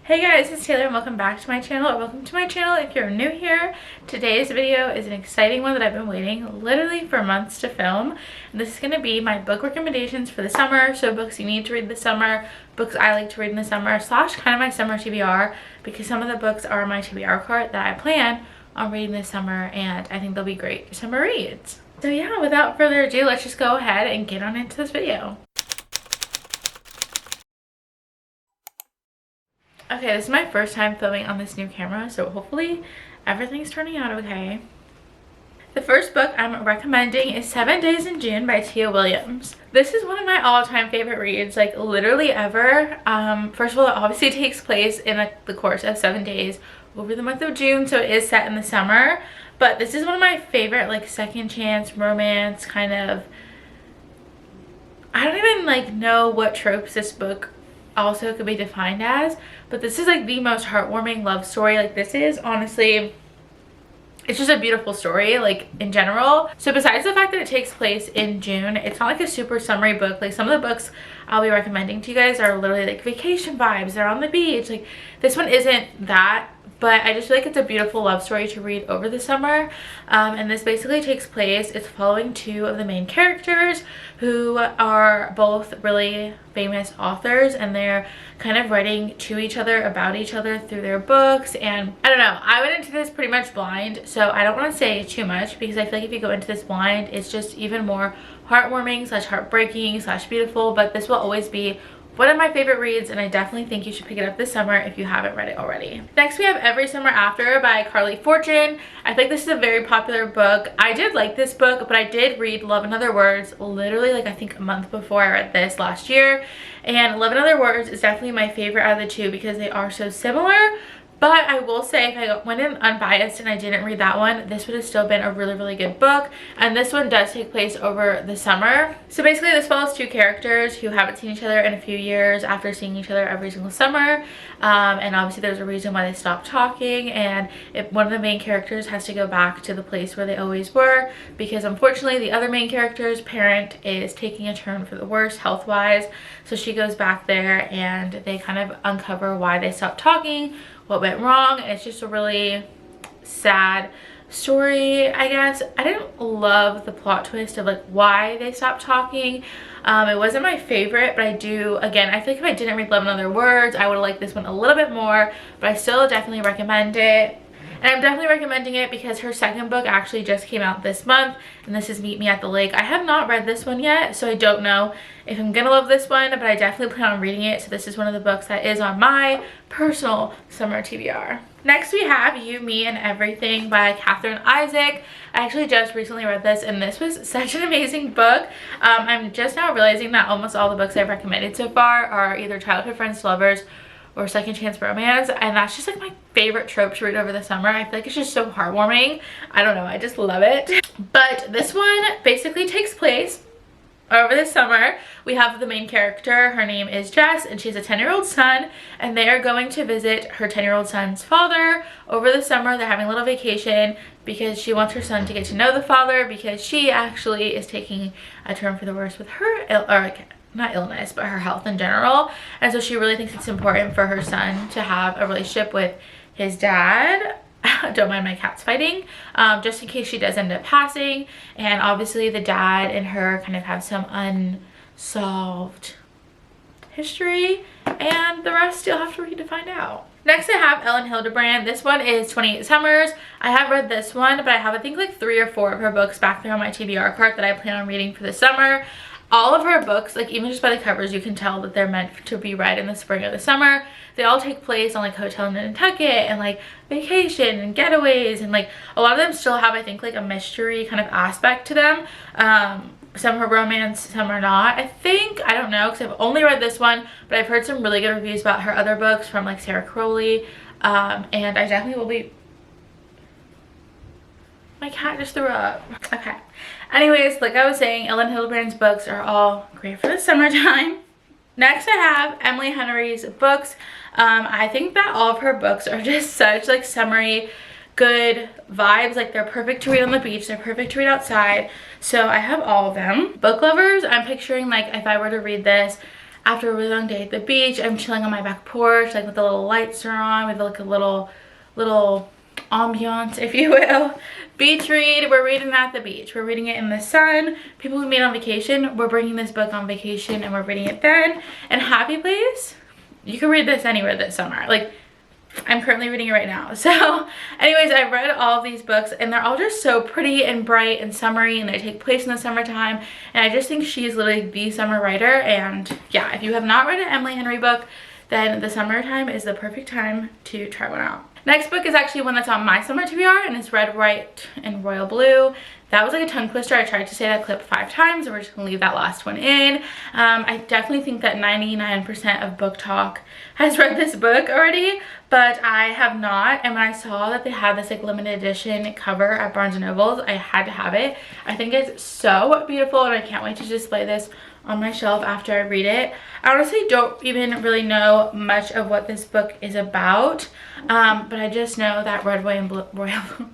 Hey guys, it's Taylor and welcome back to my channel, or welcome to my channel if you're new here. Today's video is an exciting one that I've been waiting literally for months to film. And this is going to be my book recommendations for the summer, so books you need to read this summer, books I like to read in the summer, slash kind of my summer TBR, because some of the books are my TBR cart that I plan on reading this summer and I think they'll be great summer reads. So yeah, without further ado, let's just go ahead and get on into this video. Okay, this is my first time filming on this new camera, so hopefully everything's turning out okay. The first book I'm recommending is 7 Days in June by Tia Williams. This is one of my all-time favorite reads, like literally ever. First of all, it obviously takes place in the course of 7 days over the month of June, so it is set in the summer. But this is one of my favorite like second chance romance kind of, I don't even know what tropes this book also could be defined as, but this is like the most heartwarming love story. Like this is honestly, it's just a beautiful story like in general. So besides the fact that it takes place in June, it's not like a super summery book. Like some of the books I'll be recommending to you guys are literally like vacation vibes, they're on the beach. Like this one isn't that, but I just feel like it's a beautiful love story to read over the summer. And this basically takes place, it's following two of the main characters who are both really famous authors, and they're kind of writing to each other about each other through their books. And I don't know, I went into this pretty much blind, so I don't want to say too much because I feel like if you go into this blind, it's just even more heartwarming slash heartbreaking slash beautiful. But this will always be one of my favorite reads, and I definitely think you should pick it up this summer if you haven't read it already. Next we have Every Summer After by Carly Fortune. I think this is a very popular book. I did like this book, but I did read Love in Other Words literally like I think a month before I read this last year. And Love in Other Words is definitely my favorite out of the two because they are so similar. But I will say, if I went in unbiased and I didn't read that one, this would have still been a really good book. And this one does take place over the summer. So basically this follows two characters who haven't seen each other in a few years after seeing each other every single summer. And obviously there's a reason why they stopped talking, and one of the main characters has to go back to the place where they always were because unfortunately the other main character's parent is taking a turn for the worse health-wise. So she goes back there and they kind of uncover why they stopped talking, what went wrong, and it's just a really sad story, I guess. I didn't love the plot twist of like why they stopped talking. It wasn't my favorite, but I do, again, I feel like if I didn't read Love in Other Words, I would have liked this one a little bit more, but I still definitely recommend it. And I'm definitely recommending it because her second book actually just came out this month, and this is Meet Me at the Lake. I have not read this one yet, so I don't know if I'm gonna love this one, but I definitely plan on reading it. So this is one of the books that is on my personal summer TBR. Next we have You, Me, and Everything by Catherine Isaac. I actually just recently read this, and this was such an amazing book. I'm just now realizing that almost all the books I've recommended so far are either childhood friends to lovers or second chance romance, and that's just like my favorite trope to read over the summer. I feel like it's just so heartwarming. I don't know, I just love it. But this one basically takes place over the summer. We have the main character, her name is Jess, and she has a 10-year-old son, and they are going to visit her 10-year-old son's father over the summer. They're having a little vacation because she wants her son to get to know the father, because she actually is taking a turn for the worse with her, not illness, but her health in general. And so she really thinks it's important for her son to have a relationship with his dad. Don't mind my cats fighting, just in case she does end up passing. And obviously the dad and her kind of have some unsolved history, and the rest you'll have to read to find out. Next I have Ellen Hildebrand. This one is 28 Summers. I have read this one, but I have I think like 3 or 4 of her books back there on my TBR cart that I plan on reading for the summer. All of her books, like even just by the covers, you can tell that they're meant to be read in the spring or the summer. They all take place on like Hotel Nantucket and like vacation and getaways, and like a lot of them still have I think like a mystery kind of aspect to them. Some are romance, some are not, I think. I don't know, because I've only read this one, but I've heard some really good reviews about her other books from like Sarah Crowley, and I definitely will be... My cat just threw up. Okay. Anyways, like I was saying, Ellen Hildebrand's books are all great for the summertime. Next I have Emily Henry's books. I think that all of her books are just such like summery good vibes. Like they're perfect to read on the beach, they're perfect to read outside. So I have all of them. Book lovers, I'm picturing like if I were to read this after a really long day at the beach. I'm chilling on my back porch, like with the little lights are on. We have like a little ambiance, if you will. Beach read. We're reading at the beach. We're reading it in the sun. People we meet on vacation, we're bringing this book on vacation and we're reading it then. And Happy Place, you can read this anywhere this summer. Like, I'm currently reading it right now. So anyways, I read all of these books and they're all just so pretty and bright and summery, and they take place in the summertime, and I just think she's literally the summer writer. And yeah, if you have not read an Emily Henry book, then the summertime is the perfect time to try one out. Next book is actually one that's on my summer TBR, and it's Red, White, and Royal Blue. That was like a tongue twister. I tried to say that clip 5 times, and we're just gonna leave that last one in. I definitely think that 99% of book talk has read this book already, but I have not. And when I saw that they had this like limited edition cover at Barnes & Noble's, I had to have it. I think it's so beautiful, and I can't wait to display this on my shelf after I read it. I honestly don't even really know much of what this book is about, but I just know that Red, White, and Royal Blue.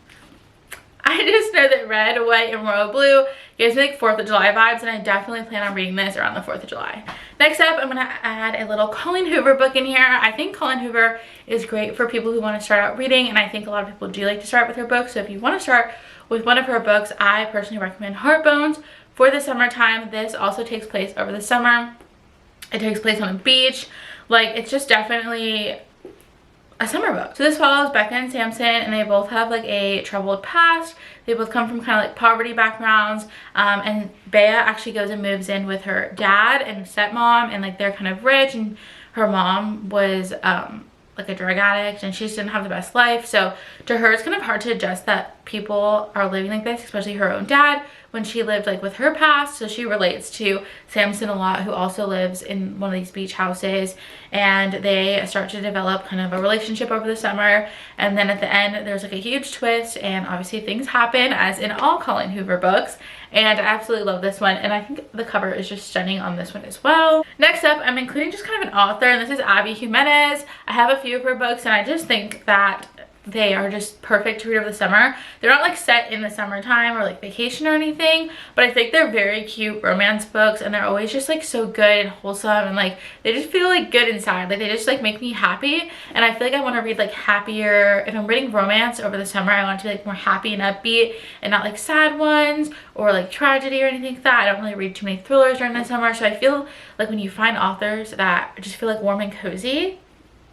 I just know that Red, White, and Royal Blue gives me like 4th of July vibes, and I definitely plan on reading this around the 4th of July. Next up, I'm going to add a little Colleen Hoover book in here. I think Colleen Hoover is great for people who want to start out reading, and I think a lot of people do like to start with her books. So if you want to start with one of her books, I personally recommend Heartbones for the summertime. This also takes place over the summer. It takes place on a beach. Like, it's just definitely a summer book. So this follows Becca and Samson, and they both have like a troubled past. They both come from kind of like poverty backgrounds, and Bea actually goes and moves in with her dad and stepmom, and like they're kind of rich, and her mom was like a drug addict, and she just didn't have the best life. So to her, it's kind of hard to adjust that people are living like this, especially her own dad, when she lived like with her past. So she relates to Samson a lot, who also lives in one of these beach houses, and they start to develop kind of a relationship over the summer. And then at the end, there's like a huge twist, and obviously things happen, as in all Colleen Hoover books. And I absolutely love this one, and I think the cover is just stunning on this one as well. Next up, I'm including just kind of an author, and this is Abby Jimenez. I have a few of her books, and I just think that they are just perfect to read over the summer. They're not like set in the summertime or like vacation or anything, but I think they're very cute romance books, and they're always just like so good and wholesome, and like they just feel like good inside. Like they just like make me happy, and I feel like I want to read like happier. If I'm reading romance over the summer, I want it to be like more happy and upbeat, and not like sad ones or like tragedy or anything like that. I don't really read too many thrillers during the summer, so I feel like when you find authors that just feel like warm and cozy,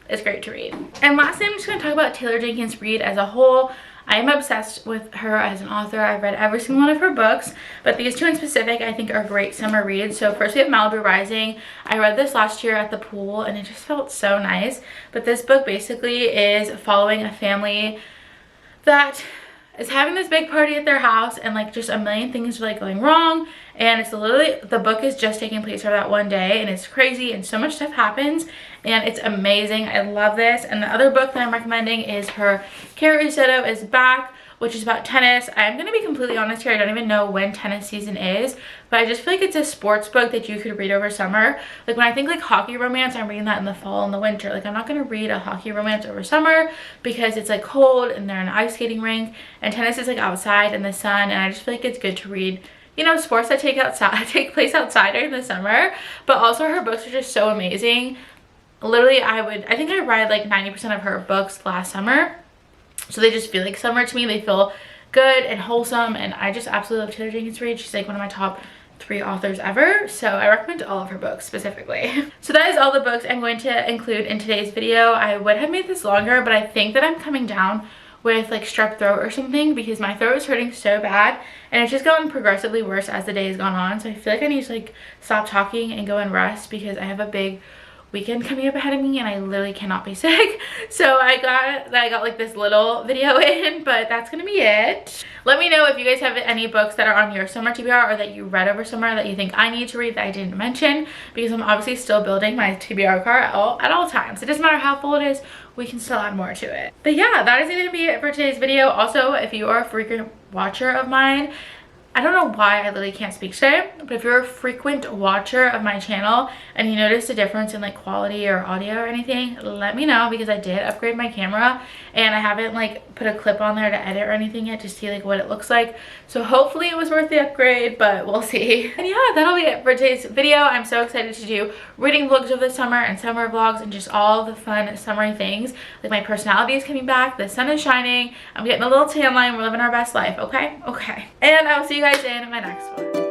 it's great to read. And lastly, I'm just going to talk about Taylor Jenkins Reid as a whole. I am obsessed with her as an author. I've read every single one of her books, but these two in specific I think are great summer reads. So first we have Malibu Rising. I read this last year at the pool, and it just felt so nice. But this book basically is following a family that is having this big party at their house, and like just a million things are like going wrong, and it's literally, the book is just taking place for that one day, and it's crazy, and so much stuff happens, and it's amazing. I love this. And the other book that I'm recommending is her Carrie Soto is Back, which is about tennis. I'm gonna be completely honest here, I don't even know when tennis season is, but I just feel like it's a sports book that you could read over summer. Like when I think like hockey romance, I'm reading that in the fall and the winter. Like I'm not gonna read a hockey romance over summer because it's like cold and they're in an ice skating rink, and tennis is like outside in the sun, and I just feel like it's good to read, you know, sports that take place outside during the summer. But also her books are just so amazing. Literally, I think I read like 90% of her books last summer, so they just feel like summer to me. They feel good and wholesome, and I just absolutely love Taylor Jenkins Reid. She's like one of my top 3 authors ever, so I recommend all of her books specifically. So that is all the books I'm going to include in today's video. I would have made this longer, but I think that I'm coming down with like strep throat or something, because my throat is hurting so bad, and it's just gotten progressively worse as the day has gone on. So I feel like I need to like stop talking and go and rest, because I have a big weekend coming up ahead of me, and I literally cannot be sick. So I got like this little video in, but that's gonna be it. Let me know if you guys have any books that are on your summer TBR or that you read over summer that you think I need to read that I didn't mention, because I'm obviously still building my TBR card at all times. It doesn't matter how full it is, we can still add more to it. But yeah, that is gonna be it for today's video. Also, if you are a frequent watcher of mine, I don't know why I literally can't speak today, but if you're a frequent watcher of my channel and you noticed a difference in like quality or audio or anything, let me know, because I did upgrade my camera and I haven't like put a clip on there to edit or anything yet to see like what it looks like. So hopefully it was worth the upgrade, but we'll see. And yeah, that'll be it for today's video. I'm so excited to do reading vlogs of the summer and summer vlogs and just all the fun summery things. Like my personality is coming back, the sun is shining, I'm getting a little tan line, we're living our best life, okay? Okay. And I will see you guys in my next one.